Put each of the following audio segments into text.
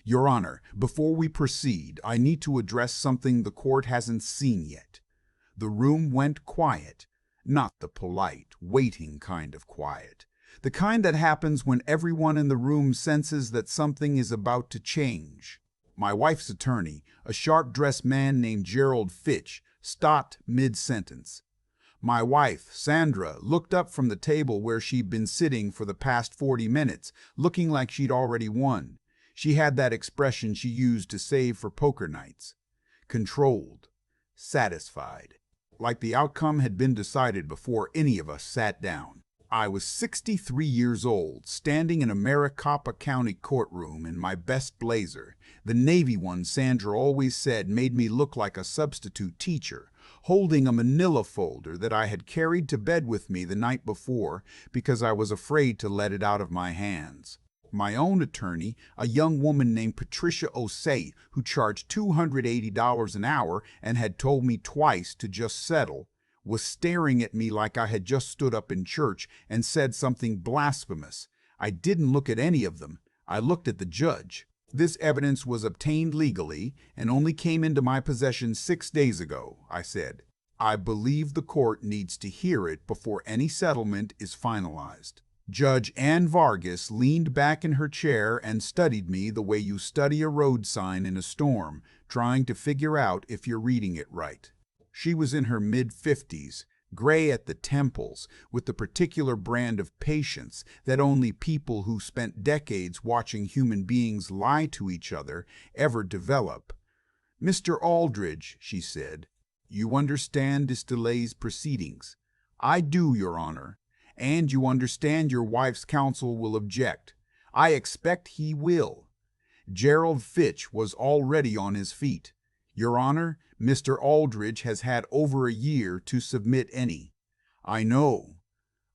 Your Honor, before we proceed, I need to address something the court hasn't seen yet. The room went quiet, not the polite, waiting kind of quiet. The kind that happens when everyone in the room senses that something is about to change. My wife's attorney, a sharp-dressed man named Gerald Fitch, stopped mid-sentence. My wife, Sandra, looked up from the table where she'd been sitting for the past 40 minutes, looking like she'd already won. She had that expression she used to save for poker nights. Controlled, satisfied, like the outcome had been decided before any of us sat down. I was 63 years old, standing in a Maricopa County courtroom in my best blazer, the navy one Sandra always said made me look like a substitute teacher, holding a manila folder that I had carried to bed with me the night before because I was afraid to let it out of my hands. My own attorney, a young woman named Patricia Osei, who charged $280 an hour and had told me twice to just settle, was staring at me like I had just stood up in church and said something blasphemous. I didn't look at any of them. I looked at the judge. This evidence was obtained legally and only came into my possession 6 days ago, I said. I believe the court needs to hear it before any settlement is finalized. Judge Ann Vargas leaned back in her chair and studied me the way you study a road sign in a storm, trying to figure out if you're reading it right. She was in her mid-50s, gray at the temples, with the particular brand of patience that only people who spent decades watching human beings lie to each other ever develop. "Mr. Aldridge," she said, "you understand this delay's proceedings." "I do, Your Honor. And you understand your wife's counsel will object." "I expect he will." Gerald Fitch was already on his feet. "Your Honor, Mr. Aldridge has had over a year to submit any." "I know,"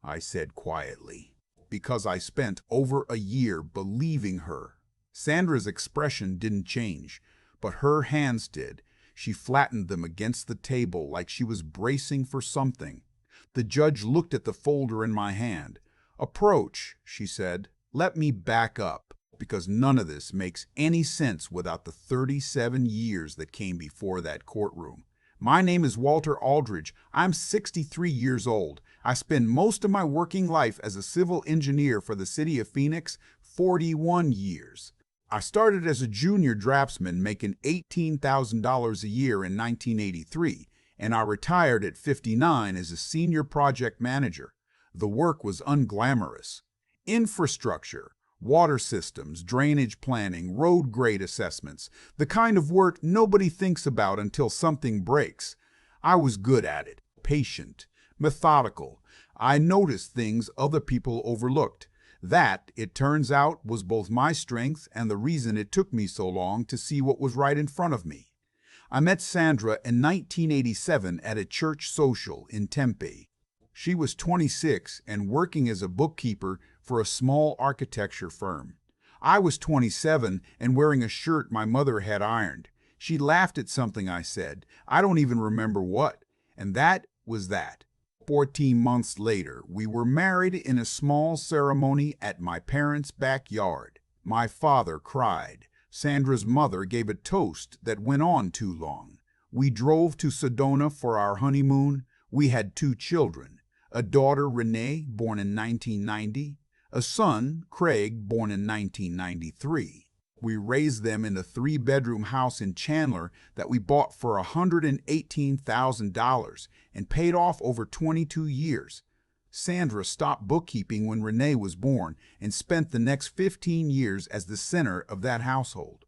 I said quietly, because I spent over a year believing her. Sandra's expression didn't change, but her hands did. She flattened them against the table like she was bracing for something. The judge looked at the folder in my hand. "Approach," she said. "Let me back up, because none of this makes any sense without the 37 years that came before that courtroom. My name is Walter Aldridge. I'm 63 years old. I spent most of my working life as a civil engineer for the city of Phoenix, 41 years. I started as a junior draftsman making $18,000 a year in 1983. And I retired at 59 as a senior project manager. The work was unglamorous. Infrastructure, water systems, drainage planning, road grade assessments, the kind of work nobody thinks about until something breaks. I was good at it, patient, methodical. I noticed things other people overlooked. That, it turns out, was both my strength and the reason it took me so long to see what was right in front of me. I met Sandra in 1987 at a church social in Tempe. She was 26 and working as a bookkeeper for a small architecture firm. I was 27 and wearing a shirt my mother had ironed. She laughed at something I said. I don't even remember what. And that was that. 14 months later, we were married in a small ceremony at my parents' backyard. My father cried. Sandra's mother gave a toast that went on too long. We drove to Sedona for our honeymoon. We had 2 children, a daughter, Renee, born in 1990, a son, Craig, born in 1993. We raised them in a 3-bedroom house in Chandler that we bought for $118,000 and paid off over 22 years. Sandra stopped bookkeeping when Renee was born and spent the next 15 years as the center of that household.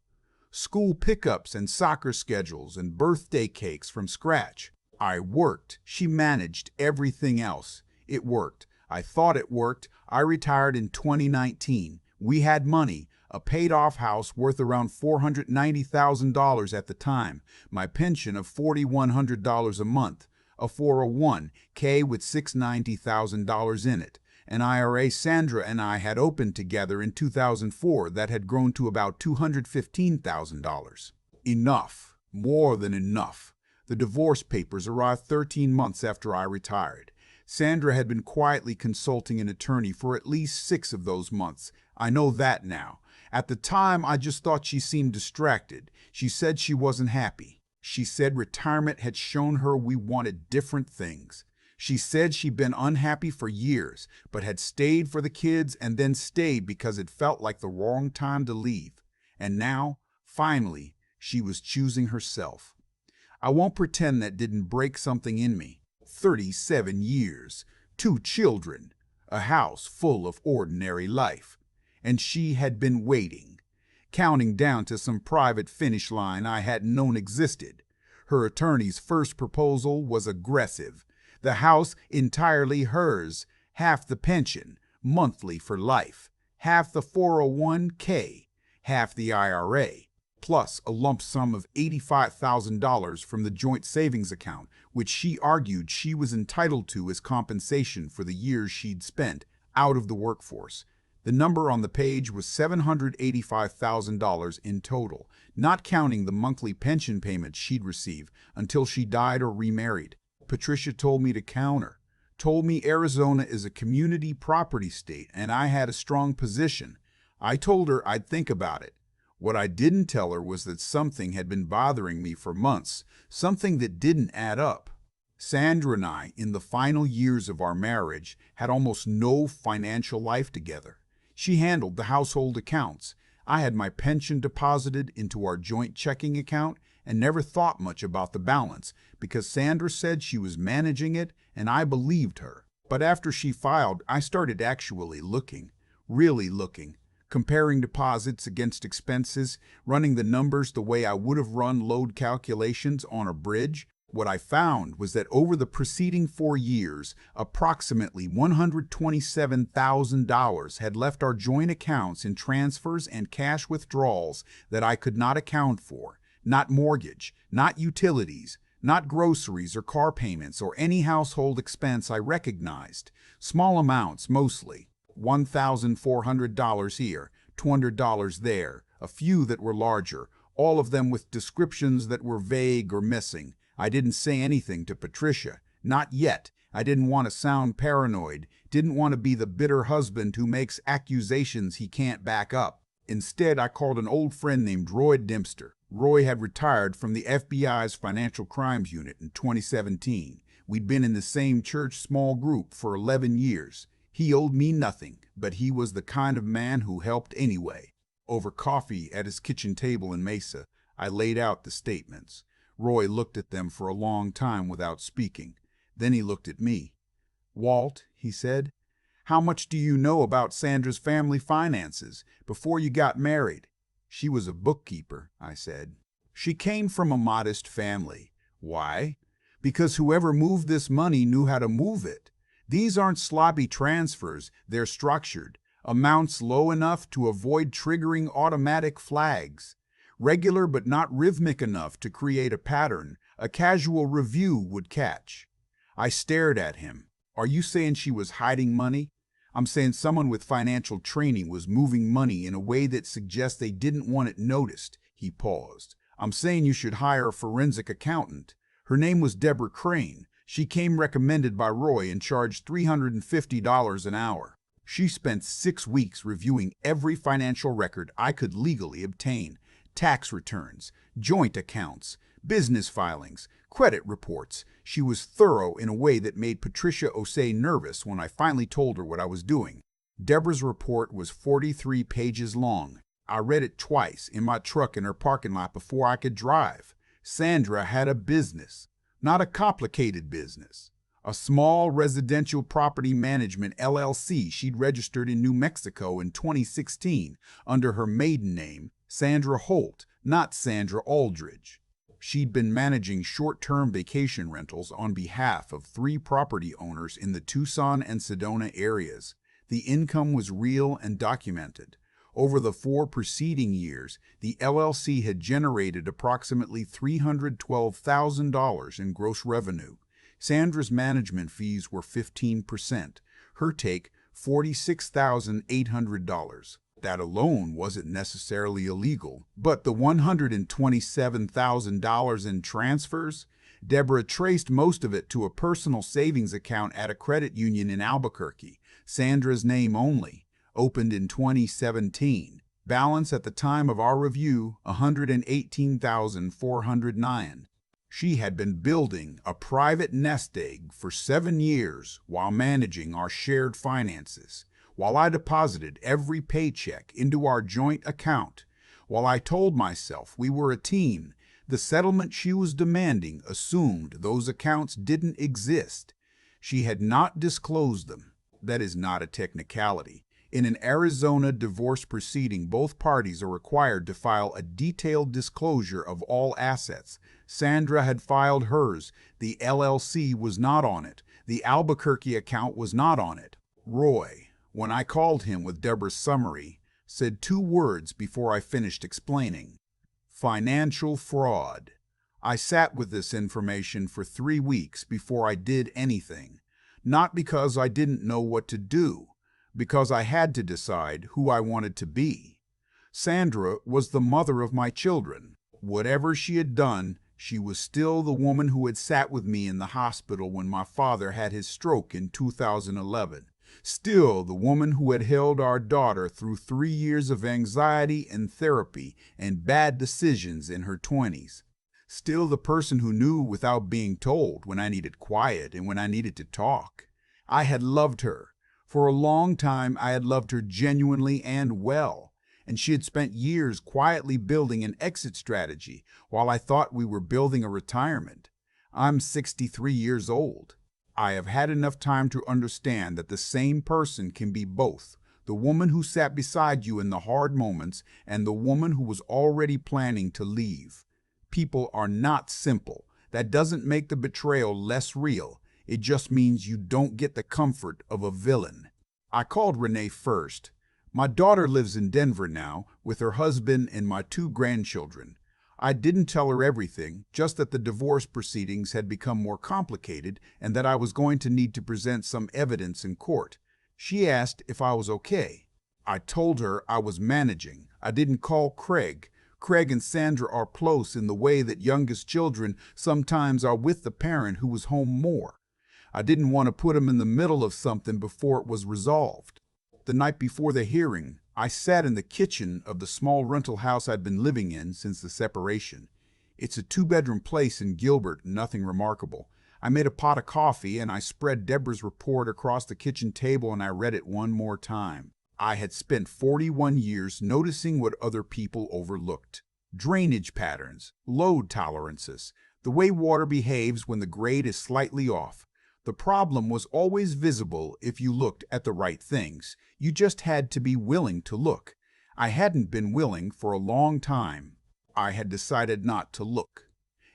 School pickups and soccer schedules and birthday cakes from scratch. I worked. She managed everything else. It worked. I thought it worked. I retired in 2019. We had money, a paid-off house worth around $490,000 at the time, my pension of $4,100 a month, a 401k with $690,000 in it, an IRA Sandra and I had opened together in 2004 that had grown to about $215,000. Enough, more than enough. The divorce papers arrived 13 months after I retired. Sandra had been quietly consulting an attorney for at least 6 of those months. I know that now. At the time, I just thought she seemed distracted. She said she wasn't happy. She said retirement had shown her we wanted different things. She said she'd been unhappy for years, but had stayed for the kids and then stayed because it felt like the wrong time to leave. And now, finally, she was choosing herself. I won't pretend that didn't break something in me. 37 years, 2 children, a house full of ordinary life. And she had been waiting, counting down to some private finish line I hadn't known existed. Her attorney's first proposal was aggressive. The house entirely hers, half the pension, monthly for life, half the 401k, half the IRA, plus a lump sum of $85,000 from the joint savings account, which she argued she was entitled to as compensation for the years she'd spent out of the workforce. The number on the page was $785,000 in total, not counting the monthly pension payments she'd receive until she died or remarried. Patricia told me to counter, told me Arizona is a community property state and I had a strong position. I told her I'd think about it. What I didn't tell her was that something had been bothering me for months, something that didn't add up. Sandra and I, in the final years of our marriage, had almost no financial life together. She handled the household accounts. I had my pension deposited into our joint checking account and never thought much about the balance because Sandra said she was managing it and I believed her. But after she filed, I started actually looking, really looking, comparing deposits against expenses, running the numbers the way I would have run load calculations on a bridge. What I found was that over the preceding 4 years, approximately $127,000 had left our joint accounts in transfers and cash withdrawals that I could not account for. Not mortgage, not utilities, not groceries or car payments or any household expense I recognized. Small amounts mostly. $1,400 here, $200 there, a few that were larger, all of them with descriptions that were vague or missing. I didn't say anything to Patricia. Not yet. I didn't want to sound paranoid, didn't want to be the bitter husband who makes accusations he can't back up. Instead, I called an old friend named Roy Dempster. Roy had retired from the FBI's Financial Crimes Unit in 2017. We'd been in the same church small group for 11 years. He owed me nothing, but he was the kind of man who helped anyway. Over coffee at his kitchen table in Mesa, I laid out the statements. Roy looked at them for a long time without speaking. Then he looked at me. "Walt," he said, "how much do you know about Sandra's family finances before you got married?" "She was a bookkeeper," I said. "She came from a modest family. Why? Because whoever moved this money knew how to move it. These aren't sloppy transfers, they're structured, amounts low enough to avoid triggering automatic flags, regular but not rhythmic enough to create a pattern a casual review would catch." I stared at him. "Are you saying she was hiding money?" "I'm saying someone with financial training was moving money in a way that suggests they didn't want it noticed." He paused. "I'm saying you should hire a forensic accountant. Her name was Deborah Crane. She came recommended by Roy and charged $350 an hour. She spent 6 weeks reviewing every financial record I could legally obtain. Tax returns, joint accounts, business filings, credit reports. She was thorough in a way that made Patricia Osei nervous when I finally told her what I was doing. Deborah's report was 43 pages long. I read it twice in my truck in her parking lot before I could drive. Sandra had a business. Not a complicated business. A small residential property management LLC she'd registered in New Mexico in 2016 under her maiden name, Sandra Holt, not Sandra Aldridge. She'd been managing short-term vacation rentals on behalf of 3 property owners in the Tucson and Sedona areas. The income was real and documented. Over the 4 preceding years, the LLC had generated approximately $312,000 in gross revenue. Sandra's management fees were 15%. Her take, $46,800. That alone wasn't necessarily illegal, but the $127,000 in transfers? Deborah traced most of it to a personal savings account at a credit union in Albuquerque, Sandra's name only, opened in 2017. Balance at the time of our review, $118,409. She had been building a private nest egg for 7 years while managing our shared finances, while I deposited every paycheck into our joint account, while I told myself we were a team. The settlement she was demanding assumed those accounts didn't exist. She had not disclosed them. That is not a technicality. In an Arizona divorce proceeding, both parties are required to file a detailed disclosure of all assets. Sandra had filed hers. The LLC was not on it. The Albuquerque account was not on it. Roy, when I called him with Deborah's summary, said 2 words before I finished explaining: financial fraud. I sat with this information for 3 weeks before I did anything. Not because I didn't know what to do, because I had to decide who I wanted to be. Sandra was the mother of my children. Whatever she had done, she was still the woman who had sat with me in the hospital when my father had his stroke in 2011. Still the woman who had held our daughter through 3 years of anxiety and therapy and bad decisions in her 20s. Still the person who knew without being told when I needed quiet and when I needed to talk. I had loved her. For a long time, I had loved her genuinely and well, and she had spent years quietly building an exit strategy while I thought we were building a retirement. I'm 63 years old. I have had enough time to understand that the same person can be both, the woman who sat beside you in the hard moments and the woman who was already planning to leave. People are not simple. That doesn't make the betrayal less real. It just means you don't get the comfort of a villain. I called Renee first. My daughter lives in Denver now with her husband and my 2 grandchildren. I didn't tell her everything, just that the divorce proceedings had become more complicated and that I was going to need to present some evidence in court. She asked if I was okay. I told her I was managing. I didn't call Craig. Craig and Sandra are close in the way that youngest children sometimes are with the parent who was home more. I didn't want to put him in the middle of something before it was resolved. The night before the hearing, I sat in the kitchen of the small rental house I'd been living in since the separation. It's a 2-bedroom place in Gilbert, nothing remarkable. I made a pot of coffee and I spread Deborah's report across the kitchen table and I read it one more time. I had spent 41 years noticing what other people overlooked. Drainage patterns, load tolerances, the way water behaves when the grade is slightly off. The problem was always visible if you looked at the right things. You just had to be willing to look. I hadn't been willing for a long time. I had decided not to look.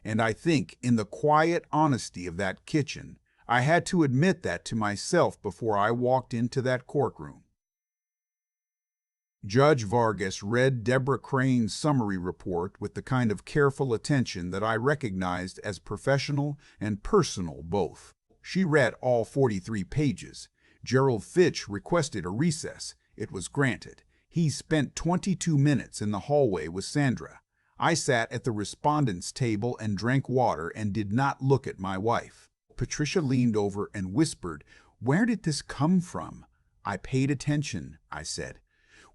And I think in the quiet honesty of that kitchen, I had to admit that to myself before I walked into that courtroom. Judge Vargas read Deborah Crane's summary report with the kind of careful attention that I recognized as professional and personal both. She read all 43 pages. Gerald Fitch requested a recess. It was granted. He spent 22 minutes in the hallway with Sandra. I sat at the respondents' table and drank water and did not look at my wife. Patricia leaned over and whispered, "Where did this come from?" I paid attention, I said.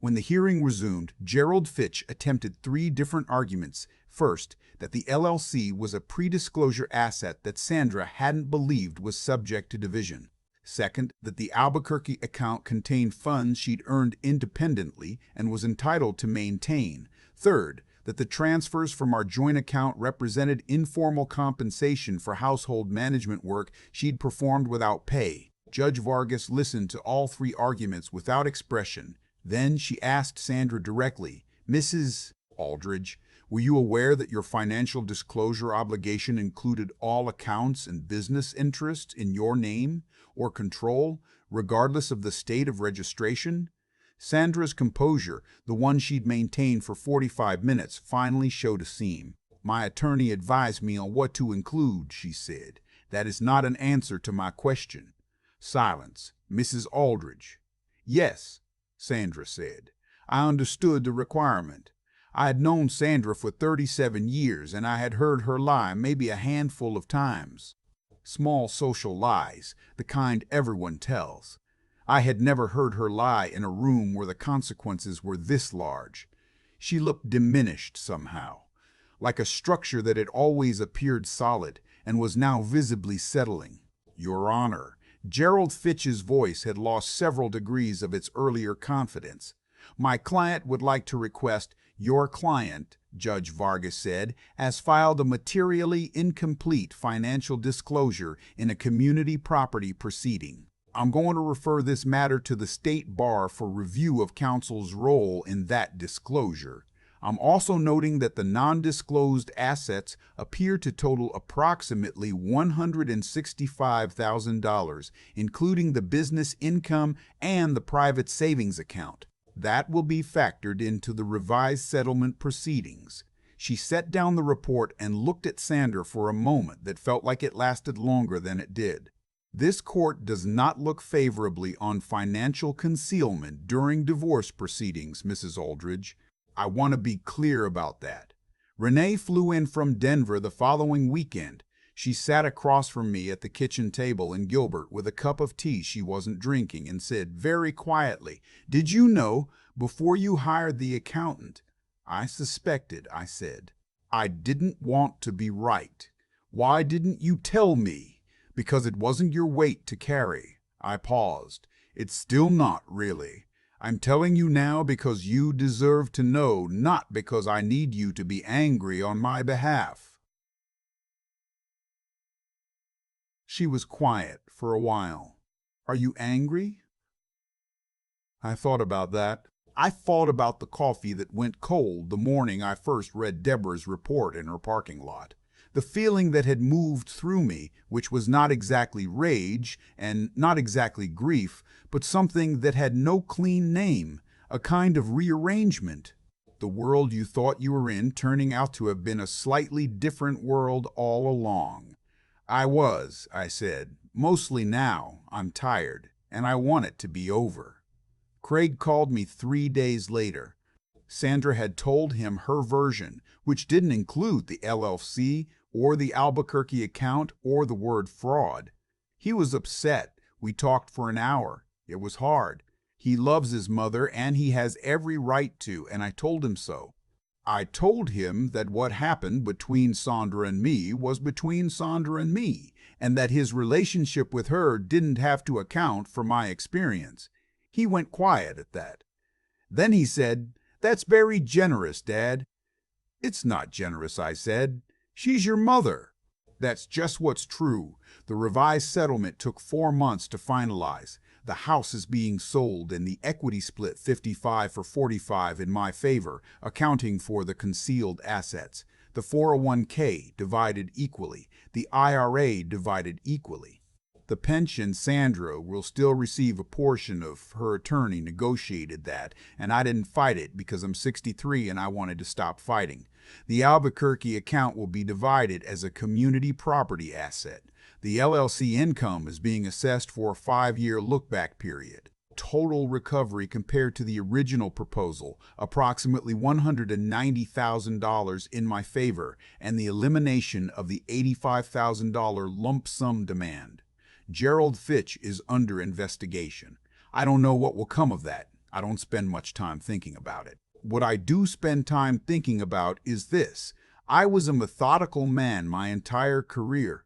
When the hearing resumed, Gerald Fitch attempted 3 different arguments. First, that the LLC was a pre-disclosure asset that Sandra hadn't believed was subject to division. Second, that the Albuquerque account contained funds she'd earned independently and was entitled to maintain. Third, that the transfers from our joint account represented informal compensation for household management work she'd performed without pay. Judge Vargas listened to all 3 arguments without expression. Then she asked Sandra directly, "Mrs. Aldridge, were you aware that your financial disclosure obligation included all accounts and business interests in your name or control, regardless of the state of registration?" Sandra's composure, the one she'd maintained for 45 minutes, finally showed a seam. "My attorney advised me on what to include," she said. "That is not an answer to my question." Silence. Mrs. Aldridge. "Yes," Sandra said. "I understood the requirement. I had known Sandra for 37 years, and I had heard her lie maybe a handful of times. Small social lies, the kind everyone tells. I had never heard her lie in a room where the consequences were this large. She looked diminished somehow, like a structure that had always appeared solid and was now visibly settling. Your Honor, Gerald Fitch's voice had lost several degrees of its earlier confidence. My client would like to request your client, Judge Vargas said, has filed a materially incomplete financial disclosure in a community property proceeding. I'm going to refer this matter to the State Bar for review of counsel's role in that disclosure. I'm also noting that the non-disclosed assets appear to total approximately $165,000, including the business income and the private savings account. That will be factored into the revised settlement proceedings. She set down the report and looked at Sandra for a moment that felt like it lasted longer than it did. This court does not look favorably on financial concealment during divorce proceedings, Mrs. Aldridge. I want to be clear about that. Renee flew in from Denver the following weekend. She sat across from me at the kitchen table in Gilbert with a cup of tea she wasn't drinking and said very quietly, "Did you know, before you hired the accountant?" "I suspected," I said. "I didn't want to be right." "Why didn't you tell me?" "Because it wasn't your weight to carry." I paused. "It's still not, really. I'm telling you now because you deserve to know, not because I need you to be angry on my behalf." She was quiet for a while. "Are you angry?" I thought about that. I thought about the coffee that went cold the morning I first read Deborah's report in her parking lot. The feeling that had moved through me, which was not exactly rage and not exactly grief, but something that had no clean name, a kind of rearrangement. The world you thought you were in turning out to have been a slightly different world all along. I said. Mostly now, I'm tired, and I want it to be over. Craig called me 3 days later. Sandra had told him her version, which didn't include the LLC or the Albuquerque account or the word fraud. He was upset. We talked for an hour. It was hard. He loves his mother, and he has every right to, and I told him so. I told him that what happened between Sandra and me was between Sandra and me, and that his relationship with her didn't have to account for my experience. He went quiet at that. Then he said, "That's very generous, Dad." "It's not generous," I said. "She's your mother." "That's just what's true. The revised settlement took 4 months to finalize. The house is being sold and the equity split 55 for 45 in my favor, accounting for the concealed assets. The 401k divided equally. The IRA divided equally. The pension, Sandra will still receive a portion of. Her attorney negotiated that, and I didn't fight it because I'm 63 and I wanted to stop fighting. The Albuquerque account will be divided as a community property asset. The LLC income is being assessed for a 5-year look-back period. Total recovery compared to the original proposal, approximately $190,000 in my favor, and the elimination of the $85,000 lump sum demand. Gerald Fitch is under investigation. I don't know what will come of that. I don't spend much time thinking about it. What I do spend time thinking about is this. I was a methodical man my entire career.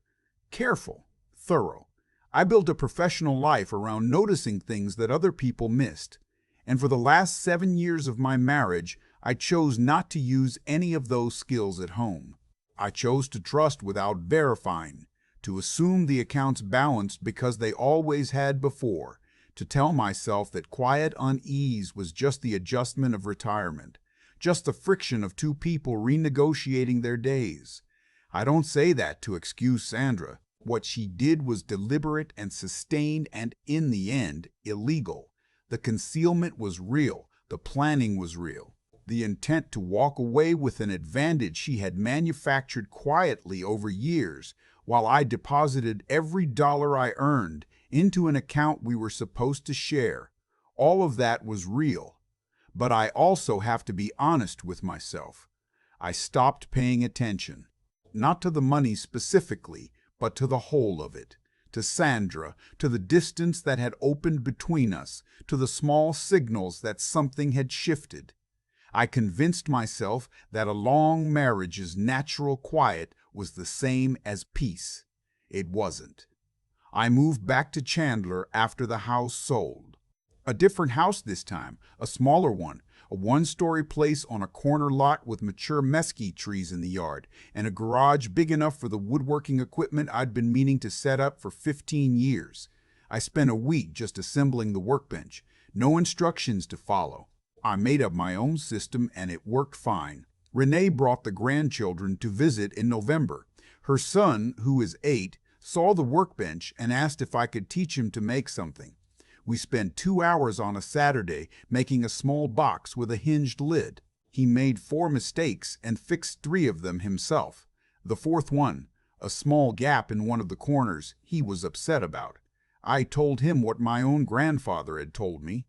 Careful, thorough. I built a professional life around noticing things that other people missed. And for the last 7 years of my marriage, I chose not to use any of those skills at home. I chose to trust without verifying, to assume the accounts balanced because they always had before, to tell myself that quiet unease was just the adjustment of retirement, just the friction of two people renegotiating their days. I don't say that to excuse Sandra. What she did was deliberate and sustained and, in the end, illegal. The concealment was real. The planning was real. The intent to walk away with an advantage she had manufactured quietly over years, while I deposited every dollar I earned into an account we were supposed to share. All of that was real. But I also have to be honest with myself. I stopped paying attention, not to the money specifically, but to the whole of it, to Sandra, to the distance that had opened between us, to the small signals that something had shifted. I convinced myself that a long marriage's natural quiet was the same as peace. It wasn't. I moved back to Chandler after the house sold. A different house this time, a smaller one, a one-story place on a corner lot with mature mesquite trees in the yard, and a garage big enough for the woodworking equipment I'd been meaning to set up for 15 years. I spent a week just assembling the workbench, no instructions to follow. I made up my own system and it worked fine. Renee brought the grandchildren to visit in November. Her son, who is 8, saw the workbench and asked if I could teach him to make something. We spent 2 hours on a Saturday making a small box with a hinged lid. He made 4 mistakes and fixed 3 of them himself. The 4th one, a small gap in one of the corners, he was upset about. I told him what my own grandfather had told me.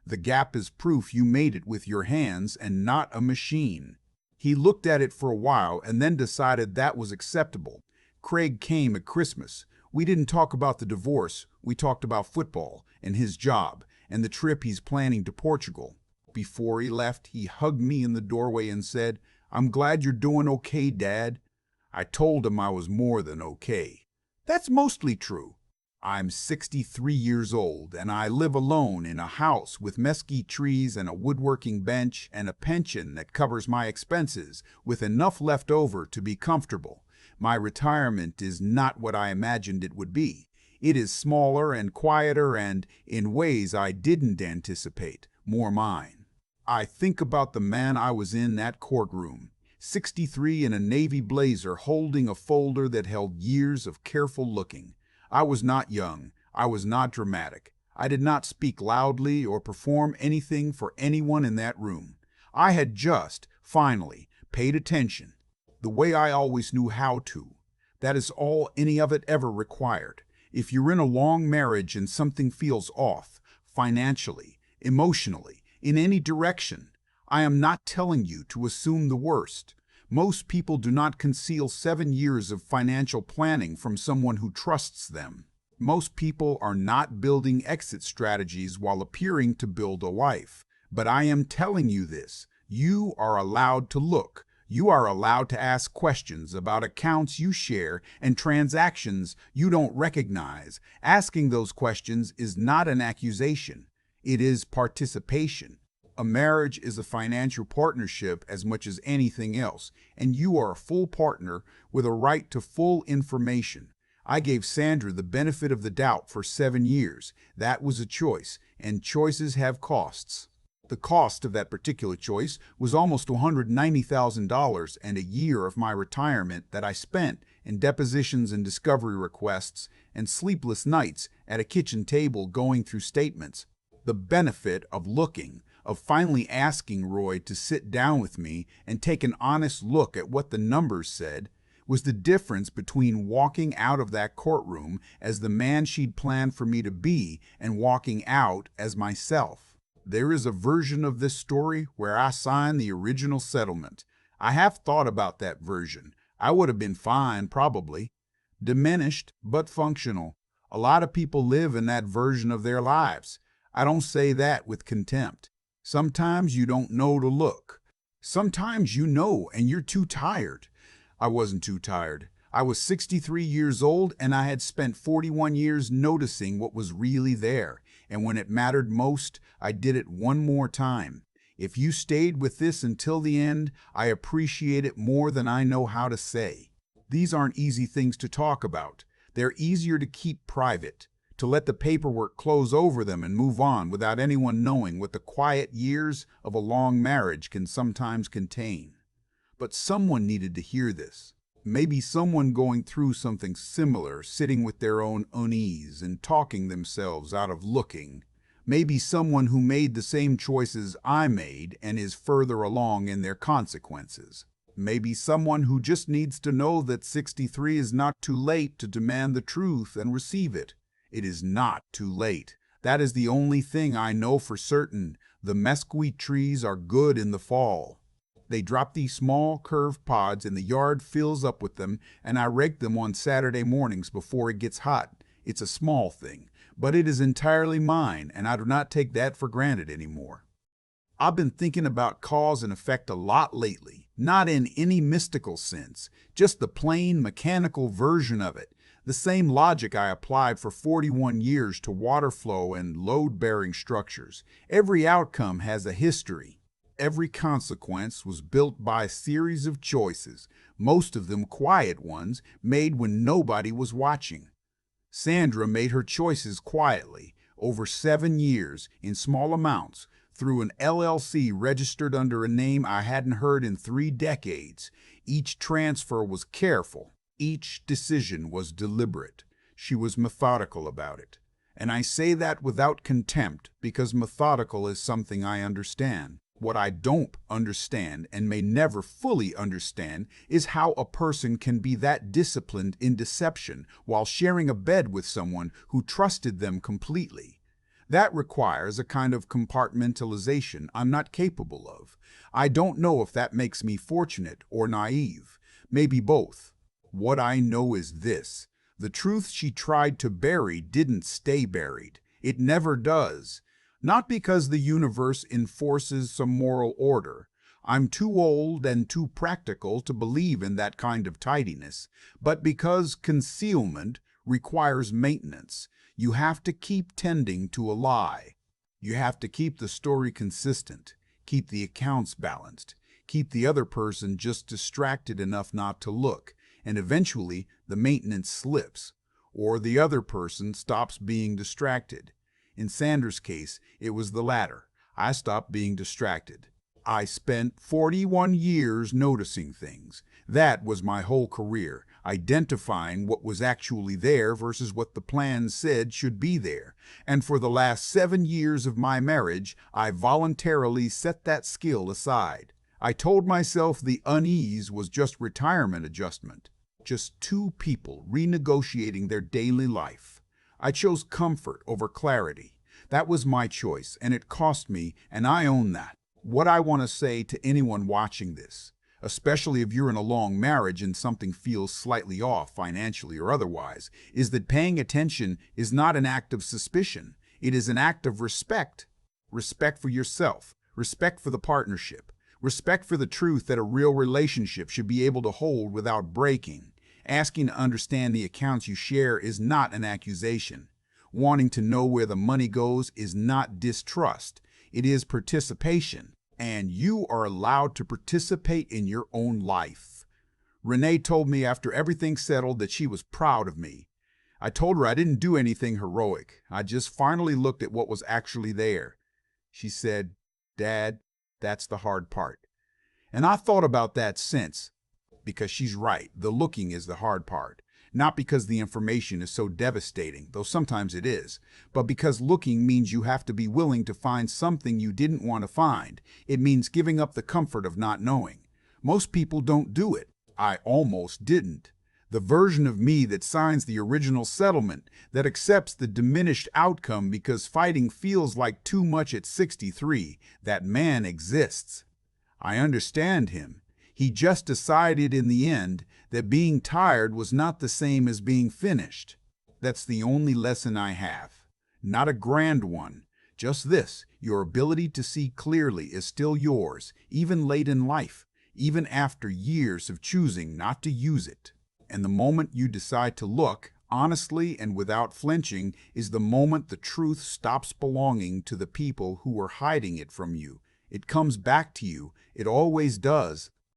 The gap is proof you made it with your hands and not a machine. He looked at it for a while and then decided that was acceptable. Craig came at Christmas. We didn't talk about the divorce, we talked about football and his job and the trip he's planning to Portugal. Before he left, he hugged me in the doorway and said, "I'm glad you're doing okay, Dad." I told him I was more than okay. That's mostly true. I'm 63 years old and I live alone in a house with mesquite trees and a woodworking bench and a pension that covers my expenses with enough left over to be comfortable. My retirement is not what I imagined it would be. It is smaller and quieter and, in ways I didn't anticipate, more mine. I think about the man I was in that courtroom, 63 in a navy blazer holding a folder that held years of careful looking. I was not young. I was not dramatic. I did not speak loudly or perform anything for anyone in that room. I had just, finally, paid attention, the way I always knew how to. That is all any of it ever required. If you're in a long marriage and something feels off, financially, emotionally, in any direction, I am not telling you to assume the worst. Most people do not conceal 7 years of financial planning from someone who trusts them. Most people are not building exit strategies while appearing to build a life. But I am telling you this. You are allowed to look. You are allowed to ask questions about accounts you share and transactions you don't recognize. Asking those questions is not an accusation. It is participation. A marriage is a financial partnership as much as anything else, and you are a full partner with a right to full information. I gave Sandra the benefit of the doubt for 7 years. That was a choice, and choices have costs. The cost of that particular choice was almost $190,000 and a year of my retirement that I spent in depositions and discovery requests and sleepless nights at a kitchen table going through statements. The benefit of looking, of finally asking Roy to sit down with me and take an honest look at what the numbers said, was the difference between walking out of that courtroom as the man she'd planned for me to be and walking out as myself. There is a version of this story where I signed the original settlement. I have thought about that version. I would have been fine, probably. Diminished, but functional. A lot of people live in that version of their lives. I don't say that with contempt. Sometimes you don't know to look. Sometimes you know and you're too tired. I wasn't too tired. I was 63 years old and I had spent 41 years noticing what was really there. And when it mattered most, I did it one more time. If you stayed with this until the end, I appreciate it more than I know how to say. These aren't easy things to talk about. They're easier to keep private, to let the paperwork close over them and move on without anyone knowing what the quiet years of a long marriage can sometimes contain. But someone needed to hear this. Maybe someone going through something similar, sitting with their own unease and talking themselves out of looking. Maybe someone who made the same choices I made and is further along in their consequences. Maybe someone who just needs to know that 63 is not too late to demand the truth and receive it. It is not too late. That is the only thing I know for certain. The mesquite trees are good in the fall. They drop these small curved pods and the yard fills up with them, and I rake them on Saturday mornings before it gets hot. It's a small thing, but it is entirely mine, and I do not take that for granted anymore. I've been thinking about cause and effect a lot lately, not in any mystical sense, just the plain mechanical version of it. The same logic I applied for 41 years to water flow and load-bearing structures. Every outcome has a history. Every consequence was built by a series of choices, most of them quiet ones, made when nobody was watching. Sandra made her choices quietly, over 7 years, in small amounts, through an LLC registered under a name I hadn't heard in 3 decades. Each transfer was careful. Each decision was deliberate. She was methodical about it. And I say that without contempt, because methodical is something I understand. What I don't understand, and may never fully understand, is how a person can be that disciplined in deception while sharing a bed with someone who trusted them completely. That requires a kind of compartmentalization I'm not capable of. I don't know if that makes me fortunate or naive. Maybe both. What I know is this: the truth she tried to bury didn't stay buried. It never does. Not because the universe enforces some moral order. I'm too old and too practical to believe in that kind of tidiness, but because concealment requires maintenance. You have to keep tending to a lie. You have to keep the story consistent, keep the accounts balanced, keep the other person just distracted enough not to look, and eventually the maintenance slips, or the other person stops being distracted. In Sandra's case, it was the latter. I stopped being distracted. I spent 41 years noticing things. That was my whole career, identifying what was actually there versus what the plan said should be there. And for the last 7 years of my marriage, I voluntarily set that skill aside. I told myself the unease was just retirement adjustment, just 2 people renegotiating their daily life. I chose comfort over clarity. That was my choice, and it cost me, and I own that. What I want to say to anyone watching this, especially if you're in a long marriage and something feels slightly off financially or otherwise, is that paying attention is not an act of suspicion. It is an act of respect. Respect for yourself, respect for the partnership, respect for the truth that a real relationship should be able to hold without breaking. Asking to understand the accounts you share is not an accusation. Wanting to know where the money goes is not distrust. It is participation, and you are allowed to participate in your own life. Renee told me after everything settled that she was proud of me. I told her I didn't do anything heroic. I just finally looked at what was actually there. She said, "Dad, that's the hard part." And I thought about that since. Because she's right, the looking is the hard part. Not because the information is so devastating, though sometimes it is, but because looking means you have to be willing to find something you didn't want to find. It means giving up the comfort of not knowing. Most people don't do it. I almost didn't. The version of me that signs the original settlement, that accepts the diminished outcome because fighting feels like too much at 63, that man exists. I understand him. He just decided in the end that being tired was not the same as being finished. That's the only lesson I have. Not a grand one. Just this: your ability to see clearly is still yours, even late in life, even after years of choosing not to use it. And the moment you decide to look, honestly and without flinching, is the moment the truth stops belonging to the people who were hiding it from you. It comes back to you. It always does.